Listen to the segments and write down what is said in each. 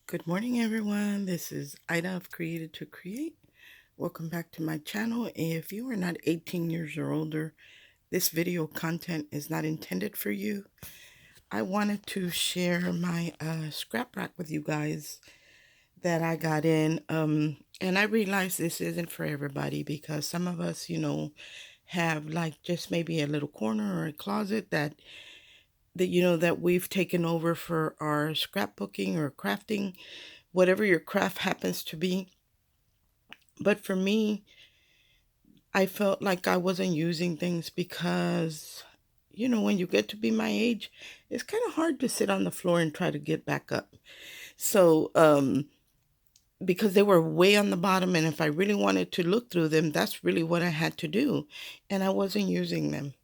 Good morning, everyone. This is Ida of Created to Create. Welcome back to my channel. If you are not 18 years or older, this video content is not intended for you. I wanted to share my scrap rack with you guys that I got in. And I realize this isn't for everybody because some of us, have like just maybe a little corner or a closet that we've taken over for our scrapbooking or crafting, whatever your craft happens to be. But for me, I felt like I wasn't using things because, when you get to be my age, it's kind of hard to sit on the floor and try to get back up. So, because they were way on the bottom, and if I really wanted to look through them, that's really what I had to do. And I wasn't using them.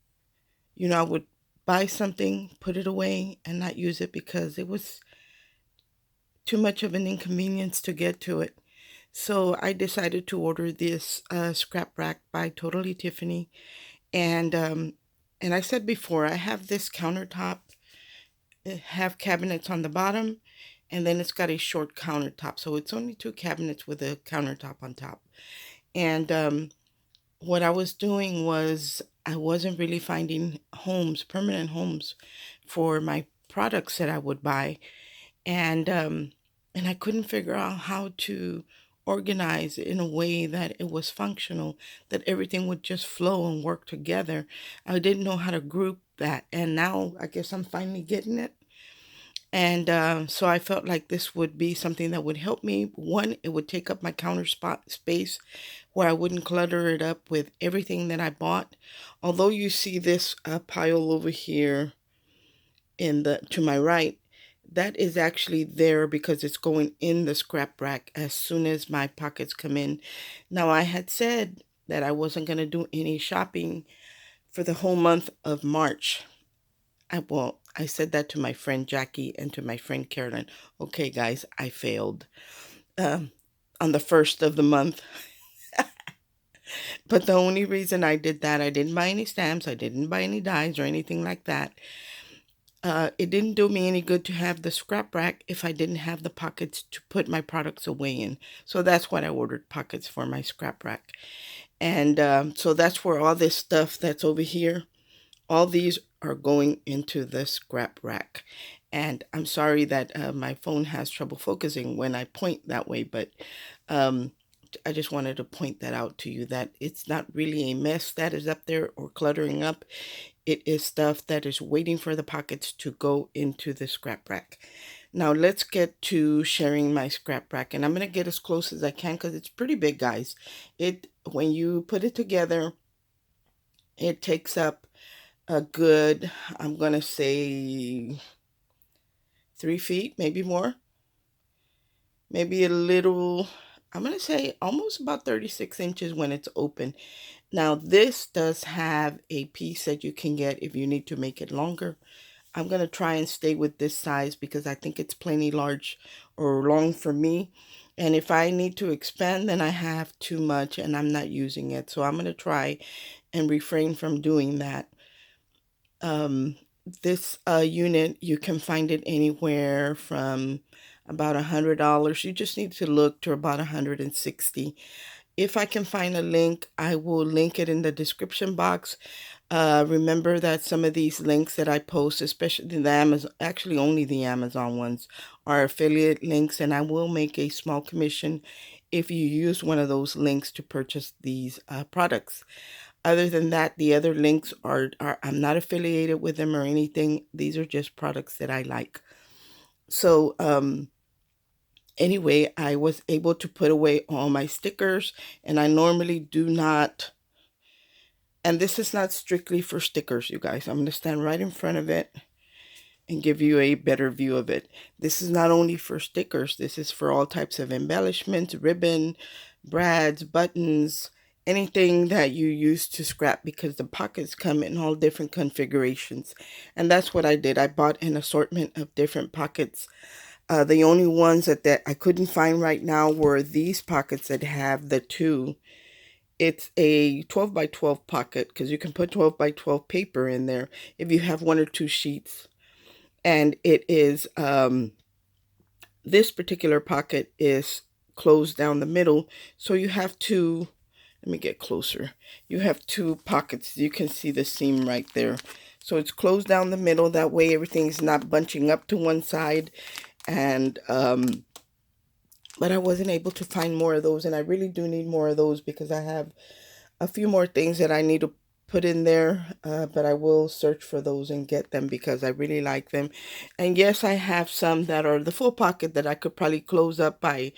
I would buy something, put it away, and not use it because it was too much of an inconvenience to get to it. So I decided to order this scrap rack by Totally Tiffany, and I said before, I have this countertop. It have cabinets on the bottom, and then it's got a short countertop. So it's only two cabinets with a countertop on top. And what I was doing was I wasn't really finding permanent homes for my products that I would buy, and I couldn't figure out how to organize in a way that it was functional, that everything would just flow and work together. I didn't know how to group that, and now I guess I'm finally getting it. And so I felt like this would be something that would help me. One, it would take up my counter spot space where I wouldn't clutter it up with everything that I bought. Although you see this pile over here to my right, that is actually there because it's going in the scrap rack as soon as my pockets come in. Now, I had said that I wasn't going to do any shopping for the whole month of March. I said that to my friend Jackie and to my friend Carolyn. Okay, guys, I failed um, on the first of the month. But the only reason I did that, I didn't buy any stamps, I didn't buy any dies or anything like that. It didn't do me any good to have the scrap rack if I didn't have the pockets to put my products away in. So that's what I ordered, pockets for my scrap rack. And so that's where all this stuff that's over here, all these are going into the scrap rack. And I'm sorry that my phone has trouble focusing when I point that way, but um, I just wanted to point that out to you, that it's not really a mess that is up there or cluttering up. It is stuff that is waiting for the pockets to go into the scrap rack. Now let's get to sharing my scrap rack, and I'm going to get as close as I can because it's pretty big, guys. When you put it together, it takes up a good, I'm going to say 3 feet, maybe more, maybe a little, I'm going to say almost about 36 inches when it's open. Now, this does have a piece that you can get if you need to make it longer. I'm going to try and stay with this size because I think it's plenty large or long for me. And if I need to expand, then I have too much and I'm not using it. So I'm going to try and refrain from doing that. Um, this unit, you can find it anywhere from about $100. You just need to look to about 160. If I can find a link, I will link it in the description box. Remember that some of these links that I post, especially the Amazon, actually only the Amazon ones, are affiliate links, and I will make a small commission if you use one of those links to purchase these products. Other than that, the other links are I'm not affiliated with them or anything. These are just products that I like. So, anyway, I was able to put away all my stickers, and I normally do not, and this is not strictly for stickers, you guys. I'm going to stand right in front of it and give you a better view of it. This is not only for stickers, this is for all types of embellishments, ribbon, brads, buttons, anything that you use to scrap, because the pockets come in all different configurations. And that's what I did. I bought an assortment of different pockets. The only ones that I couldn't find right now were these pockets that have the two. It's a 12 by 12 pocket because you can put 12 by 12 paper in there if you have one or two sheets. And it is this particular pocket is closed down the middle, so you have to, let me get closer. You have two pockets. You can see the seam right there. So it's closed down the middle. That way everything's not bunching up to one side. And, but I wasn't able to find more of those. And I really do need more of those because I have a few more things that I need to put in there. But I will search for those and get them because I really like them. And yes, I have some that are the full pocket that I could probably close up by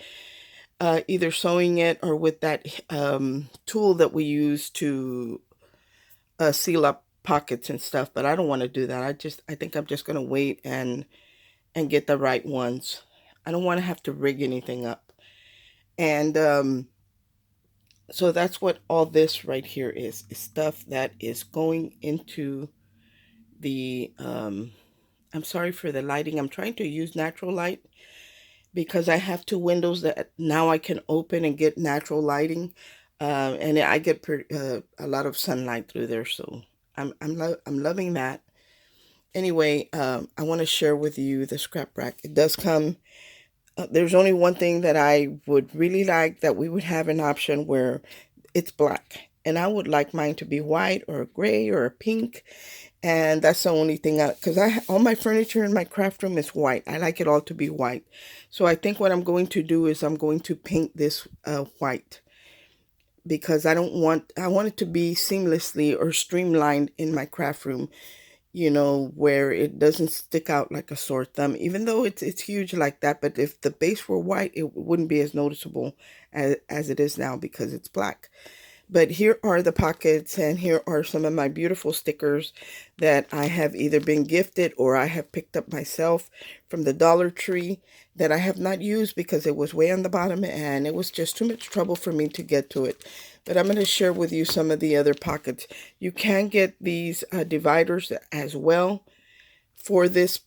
either sewing it or with that tool that we use to seal up pockets and stuff. But I don't want to do that. I think I'm just going to wait and get the right ones. I don't want to have to rig anything up. And so that's what all this right here is stuff that is going into the I'm sorry for the lighting. I'm trying to use natural light because I have two windows that now I can open and get natural lighting, and I get a lot of sunlight through there. So I'm loving that. Anyway, I want to share with you the scrap rack. It does come. There's only one thing that I would really like, that we would have an option where it's black, and I would like mine to be white or a gray or a pink. And that's the only thing, because all my furniture in my craft room is white. I like it all to be white. So I think what I'm going to do is I'm going to paint this white, because I want it to be seamlessly or streamlined in my craft room, where it doesn't stick out like a sore thumb, even though it's huge like that. But if the base were white, it wouldn't be as noticeable as it is now because it's black. But here are the pockets, and here are some of my beautiful stickers that I have either been gifted or I have picked up myself from the Dollar Tree that I have not used because it was way on the bottom and it was just too much trouble for me to get to it. But I'm going to share with you some of the other pockets. You can get these dividers as well for this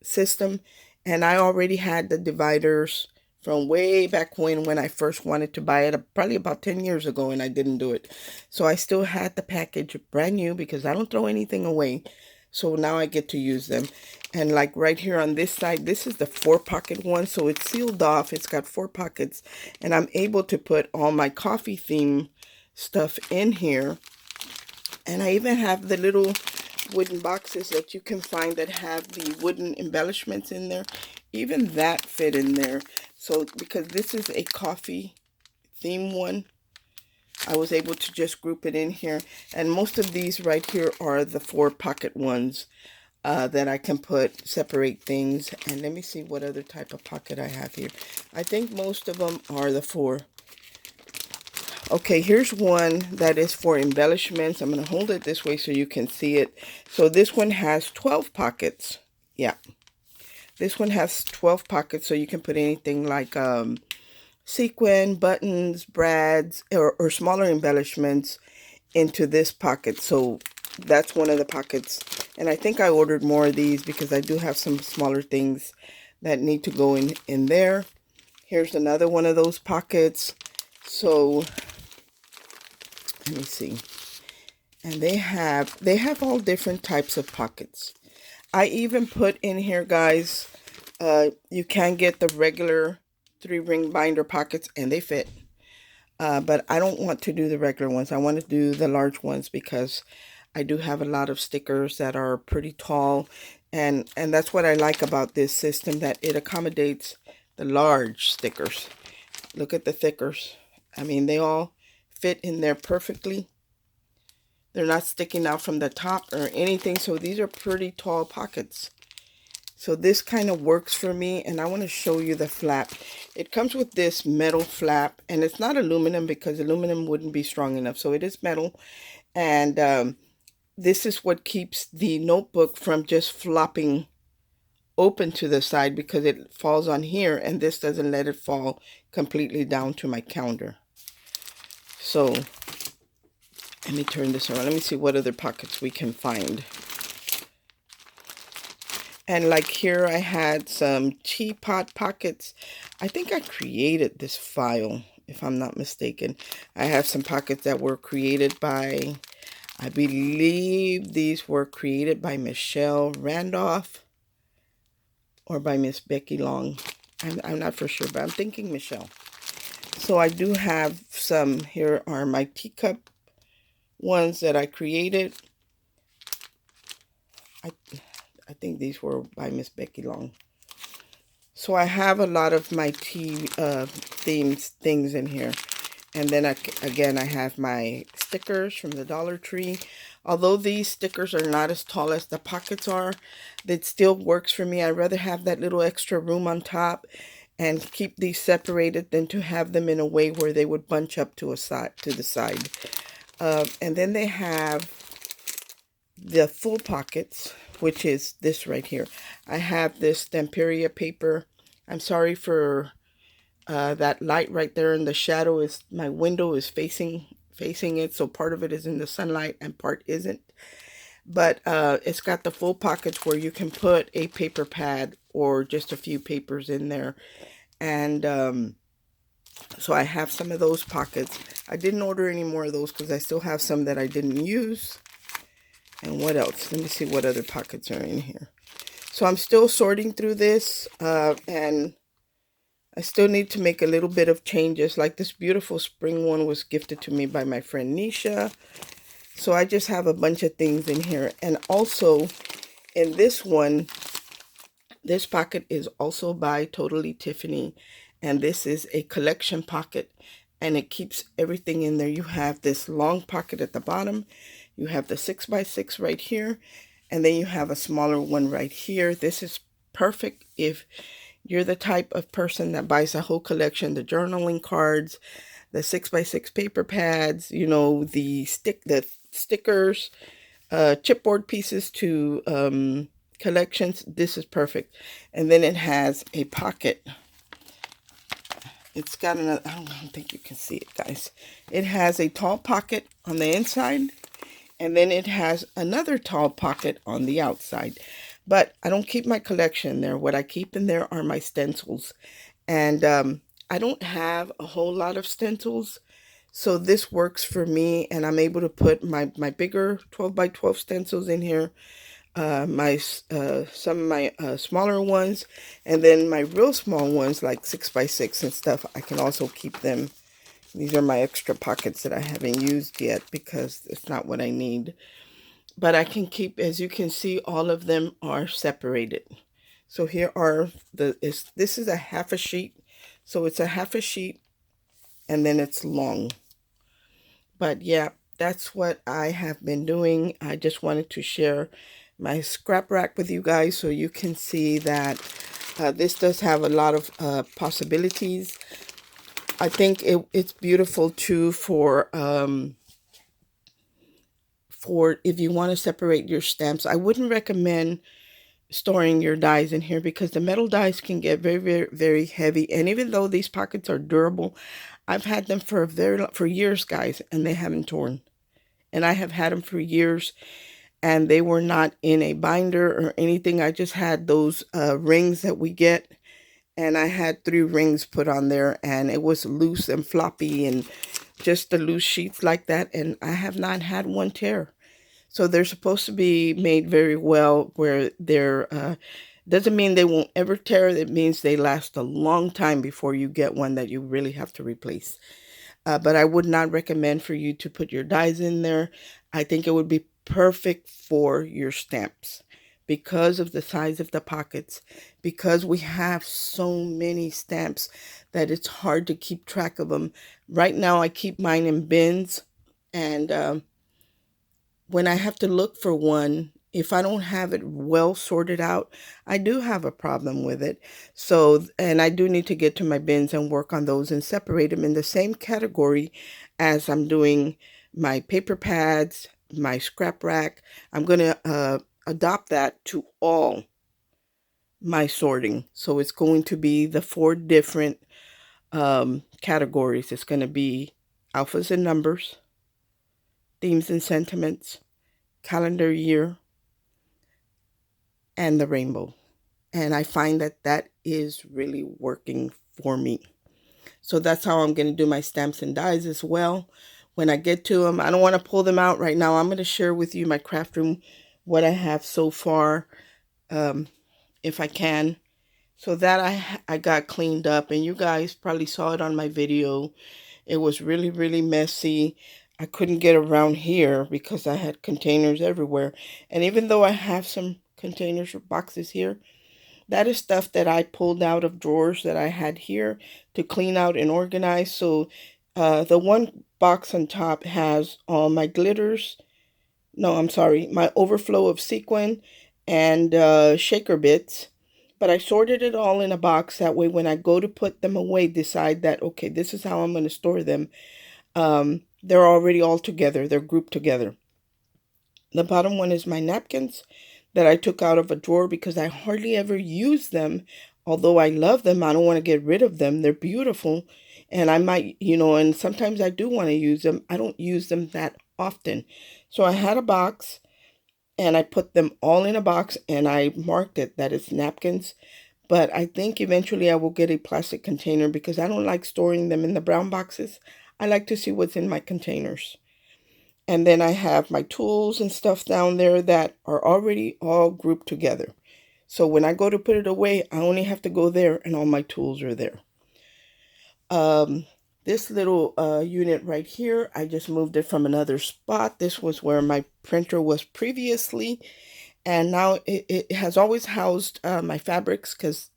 system, and I already had the dividers from way back when I first wanted to buy it, probably about 10 years ago, and I didn't do it. So I still had the package brand new because I don't throw anything away. So now I get to use them. And like right here on this side, this is the 4-pocket one. So it's sealed off. It's got 4 pockets. And I'm able to put all my coffee theme stuff in here. And I even have the little wooden boxes that you can find that have the wooden embellishments in there. Even that fit in there. So because this is a coffee theme one, I was able to just group it in here. And most of these right here are the 4-pocket ones that I can separate things. And let me see what other type of pocket I have here. I think most of them are the 4. Okay, here's one that is for embellishments. I'm going to hold it this way so you can see it. So this one has 12 pockets. Yeah. This one has 12 pockets, so you can put anything like sequin, buttons, brads, or smaller embellishments into this pocket. So that's one of the pockets. And I think I ordered more of these because I do have some smaller things that need to go in there. Here's another one of those pockets. So let me see. And they have all different types of pockets. I even put in here, guys, you can get the regular 3-ring binder pockets and they fit. But I don't want to do the regular ones. I want to do the large ones because I do have a lot of stickers that are pretty tall. And that's what I like about this system, that it accommodates the large stickers. Look at the stickers. I mean, they all fit in there perfectly. They're not sticking out from the top or anything. So these are pretty tall pockets. So this kind of works for me. And I want to show you the flap. It comes with this metal flap. And it's not aluminum because aluminum wouldn't be strong enough. So it is metal. And this is what keeps the notebook from just flopping open to the side, because it falls on here. And this doesn't let it fall completely down to my counter. So let me turn this around. Let me see what other pockets we can find. And like here, I had some teapot pockets. I think I created this file, if I'm not mistaken. I have some pockets that were created by, I believe these were created by Michelle Randolph. or by Miss Becky Long. I'm not for sure, but I'm thinking Michelle. So I do have some. Here are my teacup ones that I created. I, I think these were by Miss Becky Long. So I have a lot of my tea things in here. And then again, I have my stickers from the Dollar Tree. Although these stickers are not as tall as the pockets are, that still works for me. I'd rather have that little extra room on top and keep these separated than to have them in a way where they would bunch up to the side. And then they have the full pockets, which is this right here. I have this Stamperia paper. I'm sorry for that light right there in the shadow. Is my window is facing it, so part of it is in the sunlight and part isn't. But it's got the full pockets where you can put a paper pad or just a few papers in there. And so I have some of those pockets. I didn't order any more of those because I still have some that I didn't use. And what else? Let me see what other pockets are in here. So I'm still sorting through this, and I still need to make a little bit of changes. Like this beautiful spring one was gifted to me by my friend Nisha. So I just have a bunch of things in here. And also in this one, this pocket is also by Totally Tiffany. And this is a collection pocket. And it keeps everything in there. You have this long pocket at the bottom. You have the 6x6 right here. And then you have a smaller one right here. This is perfect if you're the type of person that buys a whole collection, the journaling cards, the 6x6 paper pads, you know, the stickers, chipboard pieces to collections. This is perfect. And then it has a pocket. It's got another, I don't think you can see it, guys. It has a tall pocket on the inside, and then it has another tall pocket on the outside. But I don't keep my collection there. What I keep in there are my stencils. And I don't have a whole lot of stencils. So this works for me. And I'm able to put my bigger 12x12 stencils in here. Some of my smaller ones. And then my real small ones like 6x6 and stuff. I can also keep them. These are my extra pockets that I haven't used yet because it's not what I need. But I can keep, as you can see, all of them are separated. So here are this is a half a sheet. So it's a half a sheet and then it's long. But yeah, that's what I have been doing. I just wanted to share my scrap rack with you guys so you can see that this does have a lot of possibilities. I think it's beautiful too for if you want to separate your stamps. I wouldn't recommend storing your dies in here because the metal dies can get very, very, very heavy. And even though these pockets are durable, I've had them for years, guys, and they haven't torn. And I have had them for years, and they were not in a binder or anything. I just had those rings that we get, and I had 3 rings put on there, and it was loose and floppy and just the loose sheets like that, and I have not had one tear. So they're supposed to be made very well where they're, doesn't mean they won't ever tear. It means they last a long time before you get one that you really have to replace. But I would not recommend for you to put your dies in there. I think it would be perfect for your stamps because of the size of the pockets, because we have so many stamps that it's hard to keep track of them. Right now, I keep mine in bins, and when I have to look for one, if I don't have it well sorted out, I do have a problem with it. So, and I do need to get to my bins and work on those and separate them in the same category as I'm doing my paper pads, my scrap rack. I'm going to adopt that to all my sorting. So it's going to be the 4 different categories. It's going to be alphas and numbers, themes and sentiments, calendar year, and the rainbow. And I find that that is really working for me. So that's how I'm going to do my stamps and dies as well. When I get to them, I don't want to pull them out right now. I'm going to share with you my craft room, what I have so far, if I can. So that I got cleaned up, and you guys probably saw it on my video. It was really, really messy. I couldn't get around here because I had containers everywhere. And even though I have some containers or boxes here, that is stuff that I pulled out of drawers that I had here to clean out and organize. So the one box on top has all my glitters. No, I'm sorry, my overflow of sequin and shaker bits. But I sorted it all in a box. That way, when I go to put them away, decide that, okay, this is how I'm going to store them. They're already all together. They're grouped together. The bottom one is my napkins that I took out of a drawer because I hardly ever use them. Although I love them, I don't want to get rid of them. They're beautiful. And I might, and sometimes I do want to use them. I don't use them that often. So I had a box and I put them all in a box and I marked it that it's napkins. But I think eventually I will get a plastic container because I don't like storing them in the brown boxes. I like to see what's in my containers. And then I have my tools and stuff down there that are already all grouped together. So when I go to put it away, I only have to go there and all my tools are there. This little unit right here, I just moved it from another spot. This was where my printer was previously. And now it has always housed my fabrics because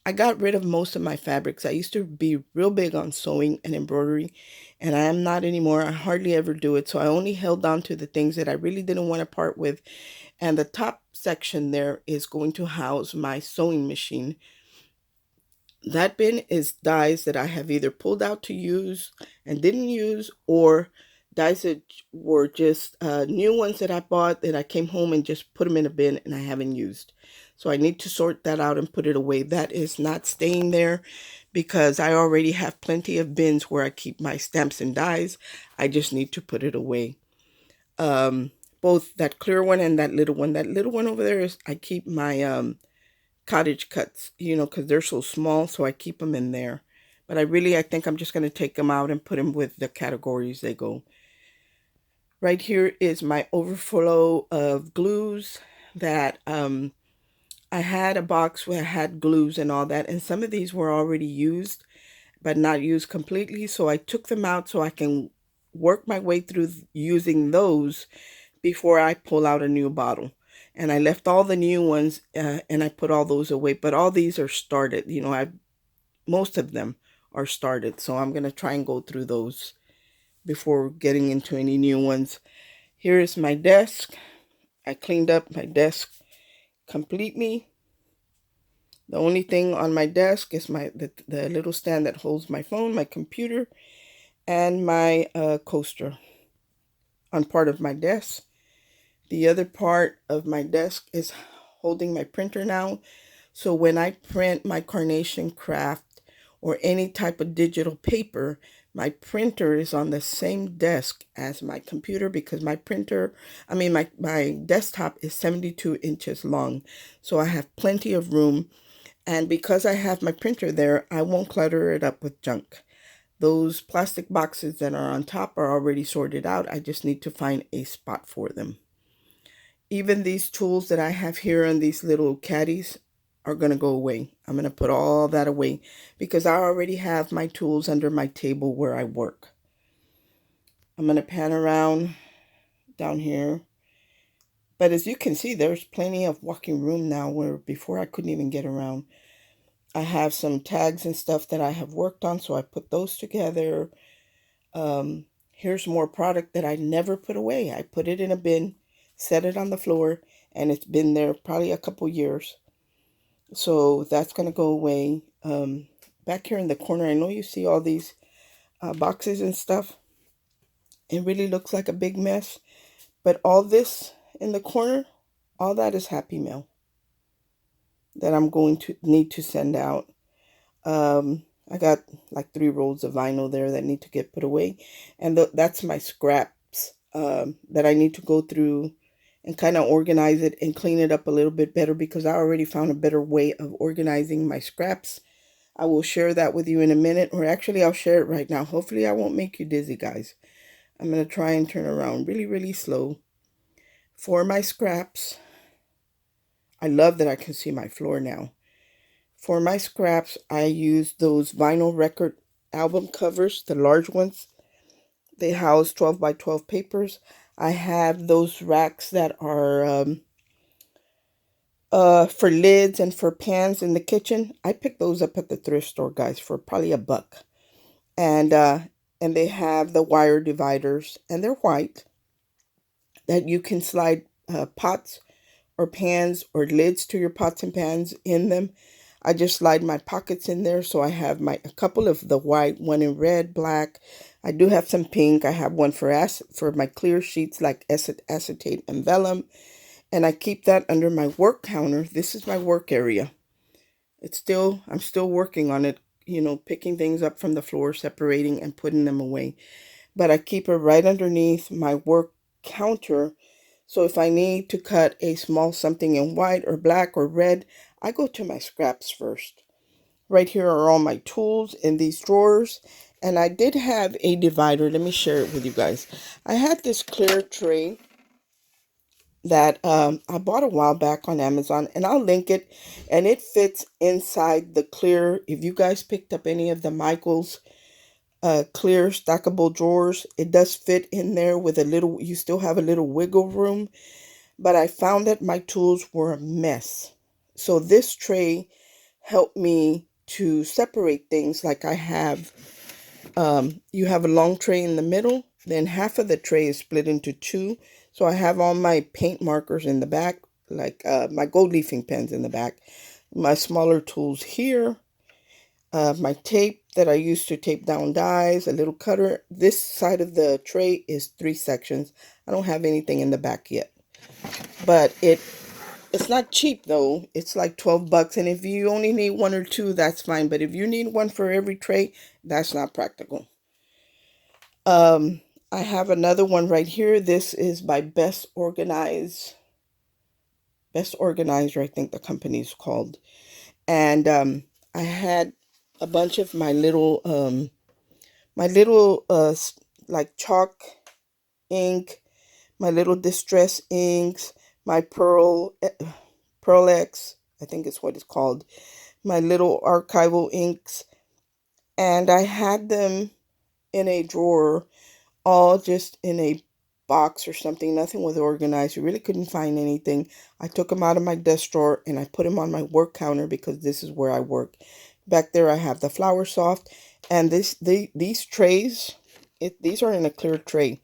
I got rid of most of my fabrics. I used to be real big on sewing and embroidery, and I am not anymore. I hardly ever do it. So I only held on to the things that I really didn't want to part with. And the top section there is going to house my sewing machine. That bin is dies that I have either pulled out to use and didn't use, or dies that were just new ones that I bought that I came home and just put them in a bin and I haven't used. So I need to sort that out and put it away. That is not staying there because I already have plenty of bins where I keep my stamps and dies. I just need to put it away. Both that clear one and that little one. That little one over there is I keep my cottage cuts, because they're so small, so I keep them in there. But I think I'm just going to take them out and put them with the categories they go. Right here is my overflow of glues that I had a box where I had glues and all that, and some of these were already used, but not used completely, so I took them out so I can work my way through using those before I pull out a new bottle. And I left all the new ones and I put all those away. But all these are started. Most of them are started. So I'm going to try and go through those before getting into any new ones. Here is my desk. I cleaned up my desk completely. The only thing on my desk is the little stand that holds my phone, my computer, and my coaster on part of my desk. The other part of my desk is holding my printer now. So when I print my carnation craft or any type of digital paper, my printer is on the same desk as my computer because my desktop is 72 inches long. So I have plenty of room. And because I have my printer there, I won't clutter it up with junk. Those plastic boxes that are on top are already sorted out. I just need to find a spot for them. Even these tools that I have here on these little caddies are going to go away. I'm going to put all that away because I already have my tools under my table where I work. I'm going to pan around down here. But as you can see, there's plenty of walking room now where before I couldn't even get around. I have some tags and stuff that I have worked on, so I put those together. Here's more product that I never put away. I put it in a bin, set it on the floor, and it's been there probably a couple years. So that's going to go away. Back here in the corner, I know you see all these boxes and stuff. It really looks like a big mess. But all this in the corner, all that is Happy Mail that I'm going to need to send out. I got like 3 rolls of vinyl there that need to get put away. And that's my scraps that I need to go through and kind of organize it and clean it up a little bit better because I already found a better way of organizing my scraps. I will share that with you in a minute, or actually I'll share it right now. Hopefully I won't make you dizzy, guys. I'm going to try and turn around really, really slow. For my scraps, I love that I can see my floor now. For my scraps, I use those vinyl record album covers, the large ones. They house 12 by 12 papers. I have those racks that are for lids and for pans in the kitchen. I picked those up at the thrift store, guys, for probably $1. And and they have the wire dividers, and they're white, that you can slide pots or pans or lids to your pots and pans in them. I just slide my pockets in there, so I have my a couple of the white, one in red, black. I do have some pink. I have one for my clear sheets like acetate and vellum, and I keep that under my work counter. This is my work area. I'm still working on it, picking things up from the floor, separating and putting them away. But I keep it right underneath my work counter. So if I need to cut a small something in white or black or red, I go to my scraps first. Right here are all my tools in these drawers. And I did have a divider. Let me share it with you guys. I had this clear tray that I bought a while back on Amazon, and I'll link it. And it fits inside the clear. If you guys picked up any of the Michaels clear stackable drawers, it does fit in there with a little, you still have a little wiggle room. But I found that my tools were a mess. So this tray helped me to separate things. Like I have, you have a long tray in the middle, then half of the tray is split into two. So I have all my paint markers in the back, like my gold leafing pens in the back, my smaller tools here, my tape that I use to tape down dies, a little cutter. This side of the tray is 3 sections. I don't have anything in the back yet. But it's not cheap though. It's like $12. And if you only need one or two, that's fine. But if you need one for every tray, that's not practical. I have another one right here. This is by Best Organized. Best Organizer, I think the company is called. And I had a bunch of my little like chalk ink, my little distress inks, my Pearl X, I think it's what it's called, my little archival inks, and I had them in a drawer, all just in a box or something. Nothing was organized. You really couldn't find anything. I took them out of my desk drawer and I put them on my work counter because this is where I work. Back there I have the Flour Soft, and these trays, these are in a clear tray.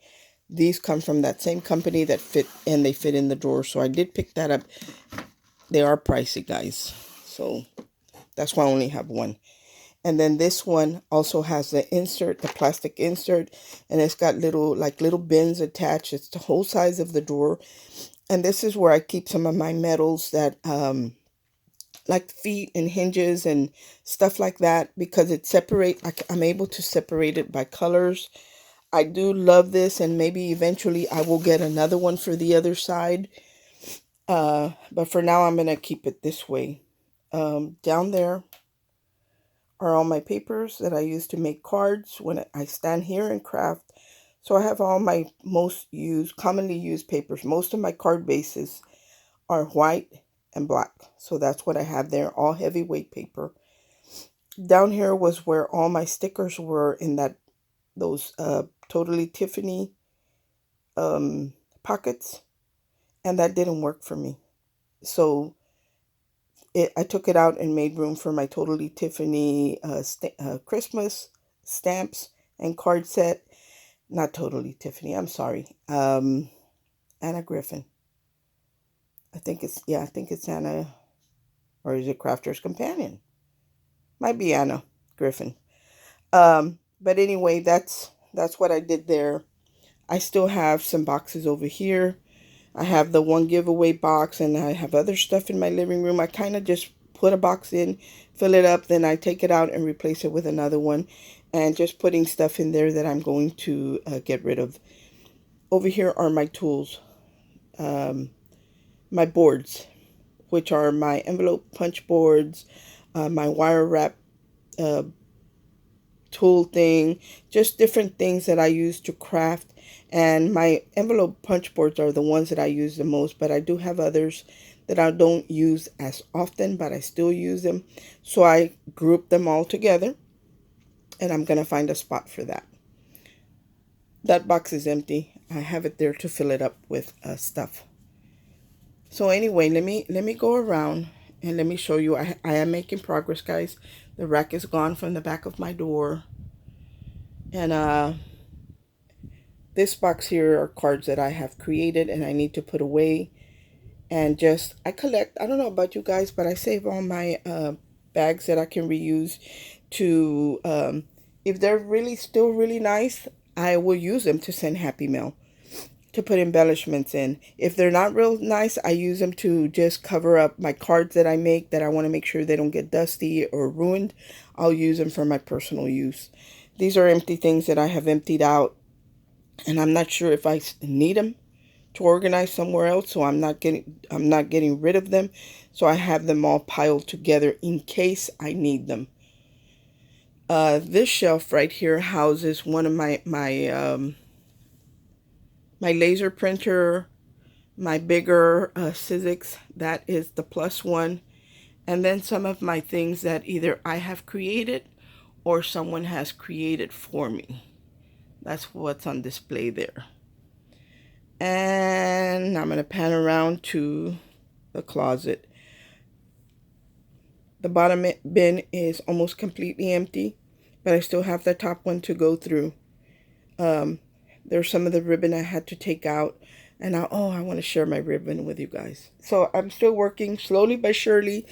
These come from that same company that fit, and they fit in the drawer. So I did pick that up. They are pricey, guys. So that's why I only have one. And then this one also has the insert, the plastic insert, and it's got little bins attached. It's the whole size of the drawer. And this is where I keep some of my metals that like feet and hinges and stuff like that, because I'm able to separate it by colors. I do love this, and maybe eventually I will get another one for the other side. But for now, I'm going to keep it this way. Down there are all my papers that I use to make cards when I stand here and craft. So I have all my commonly used papers. Most of my card bases are white and black. So that's what I have there, all heavyweight paper. Down here was where all my stickers were in those Totally Tiffany pockets, and that didn't work for me. So I took it out and made room for my Totally Tiffany Christmas stamps and card set. Not Totally Tiffany, I'm sorry. Anna Griffin. I think it's Anna, or is it Crafter's Companion? Might be Anna Griffin. But anyway, that's what I did there. I still have some boxes over here. I have the one giveaway box, and I have other stuff in my living room. I kind of just put a box in, fill it up, then I take it out and replace it with another one, and just putting stuff in there that I'm going to get rid of. Over here are my tools, my boards, which are my envelope punch boards, my wire wrap tool thing, just different things that I use to craft. And my envelope punch boards are the ones that I use the most, but I do have others that I don't use as often, but I still use them. So I group them all together, and I'm going to find a spot for that. That box is empty. I have it there to fill it up with stuff. So anyway, let me go around and let me show you. I am making progress, guys. The rack is gone from the back of my door. And this box here are cards that I have created and I need to put away. And just, I collect, I don't know about you guys, but I save all my bags that I can reuse to, if they're really still really nice, I will use them to send Happy Mail, to put embellishments in. If they're not real nice, I use them to just cover up my cards that I make that I want to make sure they don't get dusty or ruined. I'll use them for my personal use. These are empty things that I have emptied out, and I'm not sure if I need them to organize somewhere else, so I'm not getting rid of them. So I have them all piled together in case I need them. This shelf right here houses one of my laser printer, my bigger Sizzix, that is the plus one, and then some of my things that either I have created or someone has created for me. That's what's on display there. And I'm going to pan around to the closet. The bottom bin is almost completely empty, but I still have the top one to go through. There's some of the ribbon I had to take out, and I want to share my ribbon with you guys. So I'm still working slowly but surely.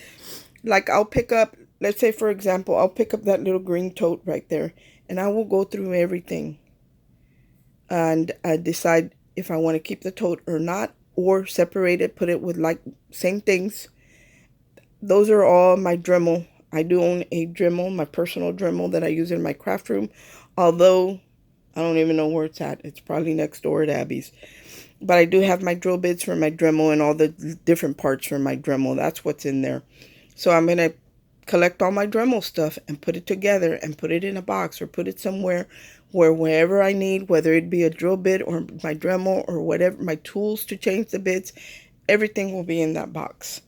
Like, I'll pick up, let's say for example, I'll pick up that little green tote right there, and I will go through everything and decide if I want to keep the tote or not, or separate it, put it with like same things. Those are all my Dremel. I do own a Dremel, my personal Dremel that I use in my craft room, although I don't even know where it's at. It's probably next door at Abby's. But I do have my drill bits for my Dremel and all the different parts for my Dremel. That's what's in there. So I'm going to collect all my Dremel stuff and put it together and put it in a box or put it somewhere where wherever I need, whether it be a drill bit or my Dremel or whatever, my tools to change the bits, everything will be in that box.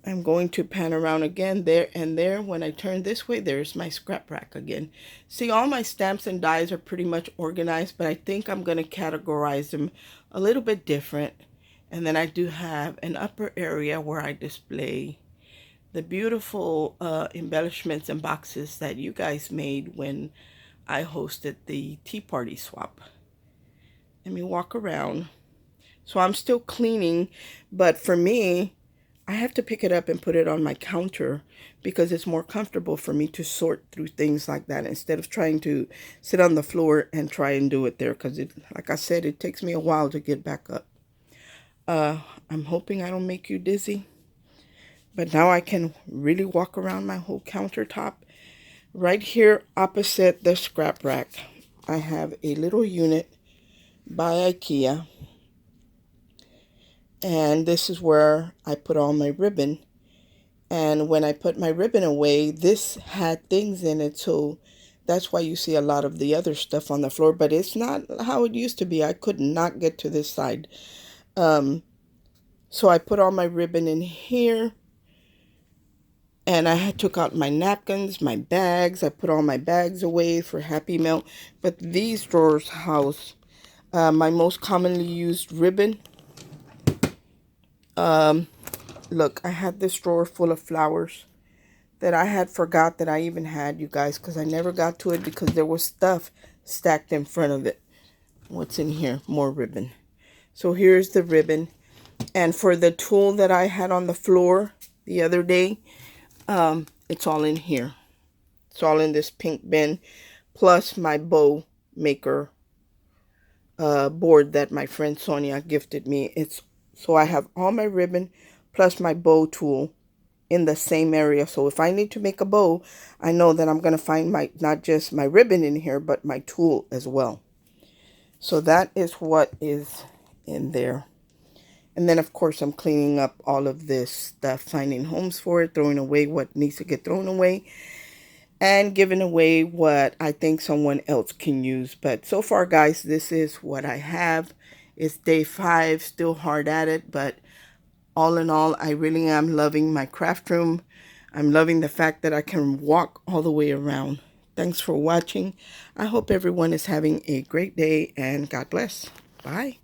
I'm going to pan around again there and there. When I turn this way, there's my scrap rack again. See, all my stamps and dies are pretty much organized, but I think I'm going to categorize them a little bit different. And then I do have an upper area where I display the beautiful embellishments and boxes that you guys made when I hosted the tea party swap. Let me walk around. So I'm still cleaning, but for me, I have to pick it up and put it on my counter because it's more comfortable for me to sort through things like that instead of trying to sit on the floor and try and do it there, because like I said, it takes me a while to get back up. I'm hoping I don't make you dizzy, but now I can really walk around my whole countertop. Right here opposite the scrap rack, I have a little unit by IKEA. And this is where I put all my ribbon. And when I put my ribbon away, this had things in it. So that's why you see a lot of the other stuff on the floor. But it's not how it used to be. I could not get to this side. So I put all my ribbon in here. And I took out my napkins, my bags. I put all my bags away for Happy Mail. But these drawers house my most commonly used ribbon. Look, I had this drawer full of flowers that I had forgot that I even had, you guys, because I never got to it because there was stuff stacked in front of it. What's in here? More ribbon. So here's the ribbon. And for the tool that I had on the floor the other day, it's all in here. It's all in this pink bin, plus my bow maker board that my friend Sonia gifted me. So I have all my ribbon plus my bow tool in the same area. So if I need to make a bow, I know that I'm going to find not just my ribbon in here, but my tool as well. So that is what is in there. And then, of course, I'm cleaning up all of this stuff, finding homes for it, throwing away what needs to get thrown away, and giving away what I think someone else can use. But so far, guys, this is what I have. It's day 5, still hard at it, but all in all, I really am loving my craft room. I'm loving the fact that I can walk all the way around. Thanks for watching. I hope everyone is having a great day, and God bless. Bye.